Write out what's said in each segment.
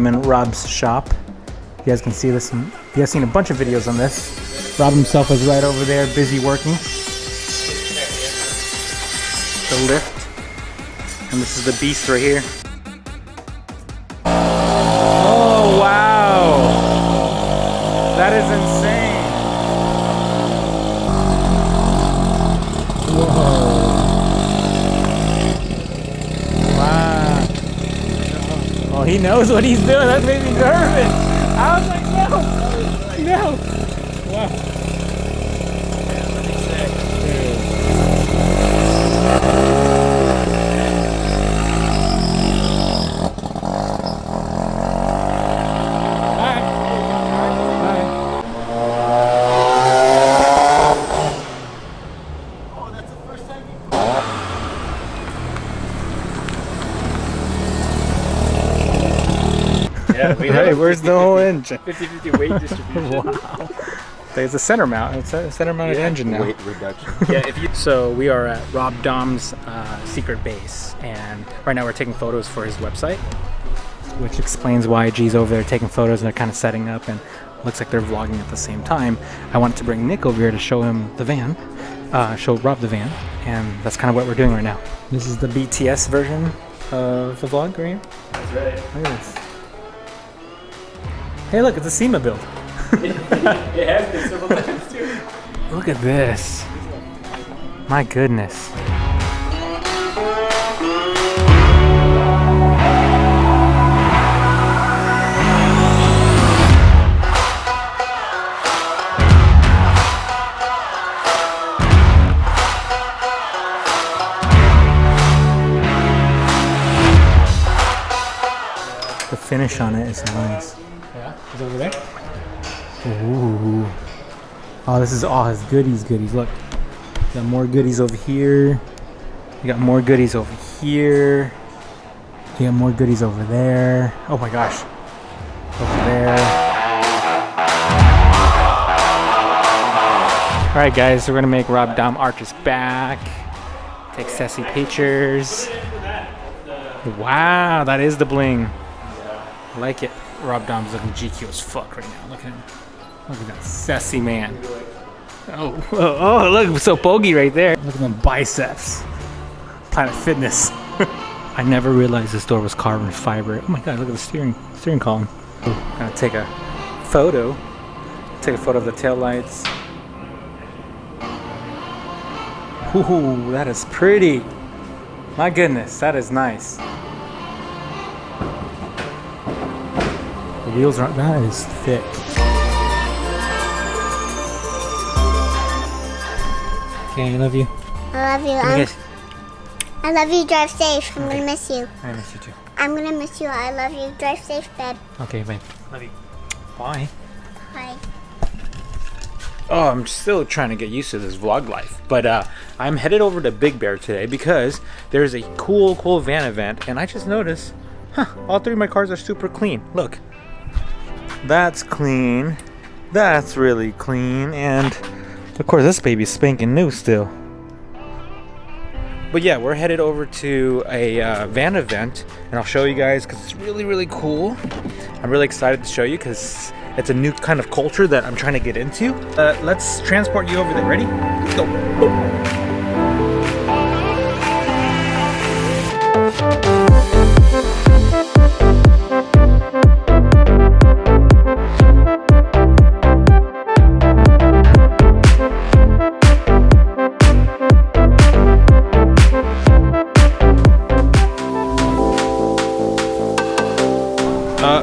am in Rob's shop. You guys can see this. You guys seen a bunch of videos on this. Rob himself is right over there, busy working. The lift. And this is the beast right here. Oh, wow. That is insane. Whoa. Wow. Oh, he knows what he's doing. That made me nervous. I was like, no. No. Wow. Yeah, let me see. Yeah, hey, where's the whole engine? 50-50 weight distribution. Wow. There's a center mount. It's a center mounted engine now. Weight reduction. Yeah, so we are at Rob Dahm's secret base, and right now we're taking photos for his website, Which explains why G's over there taking photos and they're kind of setting up and looks like they're vlogging at the same time. I wanted to bring Nick over here to show him the van, show Rob the van, and that's kind of what we're doing right now. This is the BTS version of the vlog right here. That's right. Look at this. Hey, look, it's a SEMA build. It has been several times too. Look at this. My goodness. The finish on it is nice. Yeah, it's over there. Ooh. Oh, this is all his goodies. Look. You got more goodies over here. You got more goodies over here. You got more goodies over there. Oh my gosh. Over there. Alright guys, we're gonna make Rob Dahm arch his back. Take sassy pictures. Wow, that is the bling. I like it. Rob Dahm's looking GQ as fuck right now. Look at him. Look at that sassy man. Oh, look, so bogey right there. Look at them biceps. Planet Fitness. I never realized this door was carbon fiber. Oh my god, look at the steering column. I'm gonna take a photo. Take a photo of the taillights. Ooh, that is pretty. My goodness, that is nice. The wheels are, that is thick. Okay, I love you. I love you. I love you. Drive safe. I'm gonna miss you. I miss you too. I'm gonna miss you. I love you. Drive safe, babe. Okay, babe. Love you. Bye. Bye. Oh, I'm still trying to get used to this vlog life, but I'm headed over to Big Bear today because there's a cool van event, and I just noticed, all three of my cars are super clean. Look, that's clean, that's really clean, and of course this baby's spanking new still. But yeah, we're headed over to a van event, and I'll show you guys because it's really cool. I'm really excited to show you because it's a new kind of culture that I'm trying to get into. Let's transport you over there. Ready? Let's go.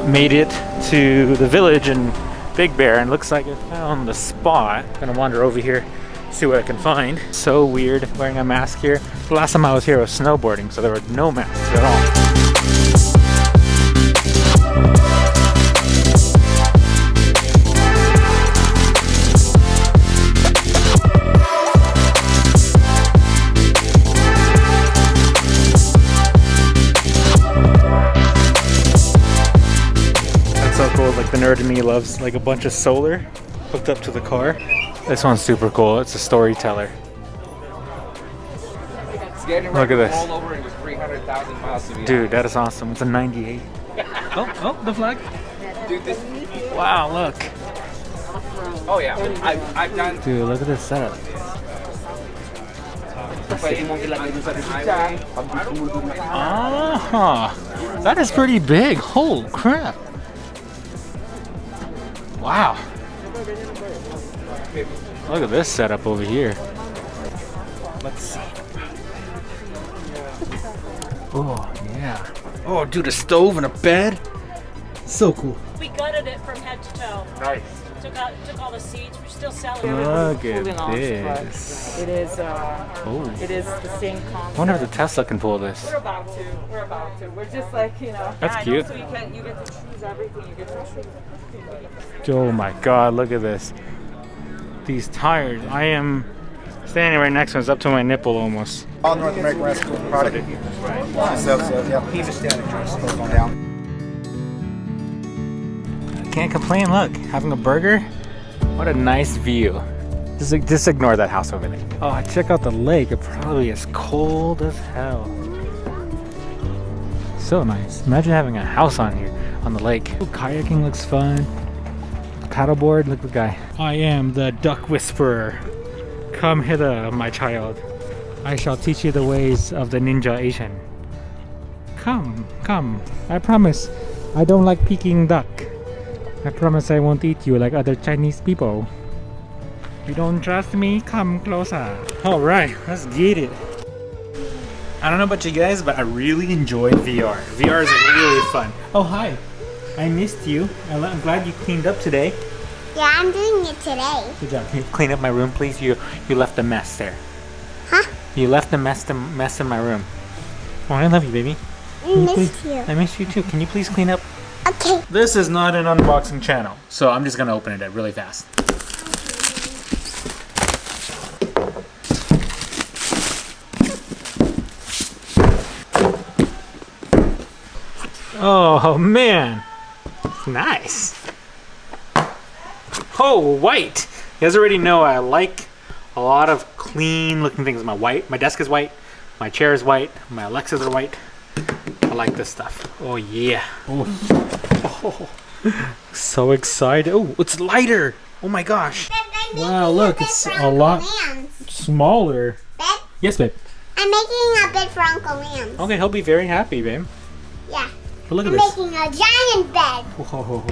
Made it to the village in Big Bear, and looks like I found the spot. Gonna wander over here, see what I can find. So weird wearing a mask here. The last time I was here was snowboarding, so there were no masks at all. Like the nerd in me loves like a bunch of solar hooked up to the car. This one's super cool. It's a storyteller. Look at this. Dude, that is awesome. It's a 98. Oh, the flag. Wow, look. Oh yeah, I've done. Dude, look at this setup. Ah, that is pretty big. Holy crap. Wow. Look at this setup over here. Let's see. Oh, yeah. Oh, dude, a stove and a bed. So cool. We gutted it from head to toe. Nice. Took all the seeds. We're still selling it. Look at this. It is. Oh. It is the same I concept. wonder if the Tesla can pull this. We're about to. We're just like, you know. That's I cute. Know, so you get to choose everything. You get to choose. Oh my god, look at this. These tires. I am standing right next to it. It's up to my nipple almost. All North American Rescue product. So, yeah, he's a static just going down. Can't complain. Look, having a burger. What a nice view. Just ignore that house over there. Oh, check out the lake. It probably is cold as hell. So nice. Imagine having a house on here on the lake. Ooh, kayaking looks fun. Paddleboard. Look at the guy. I am the duck whisperer. Come hither, my child. I shall teach you the ways of the ninja Asian. Come, come. I promise. I don't like Peking duck. I promise I won't eat you like other Chinese people. You don't trust me? Come closer. Alright, let's get it. I don't know about you guys, but I really enjoyed VR. VR is really fun. Oh, hi. I missed you. I'm glad you cleaned up today. Yeah, I'm doing it today. Good job. Can you clean up my room, please? You left a mess there. Huh? You left a mess in my room. Oh, I love you, baby. I missed you. I missed you too. Can you please clean up? Okay. This is not an unboxing channel, so I'm just gonna open it up really fast. Oh man, nice. Oh, white. You guys already know I like a lot of clean looking things. My desk is white, my chair is white, my Alexas are white. I like this stuff. Oh yeah. Oh, so excited. Oh, it's lighter. Oh my gosh. Wow, look, it's a lot smaller. Babe, Yes, babe. I'm making a bed for Uncle Lance. Okay, he'll be very happy, babe. Yeah. But look at I'm this. making a giant bed. Whoa.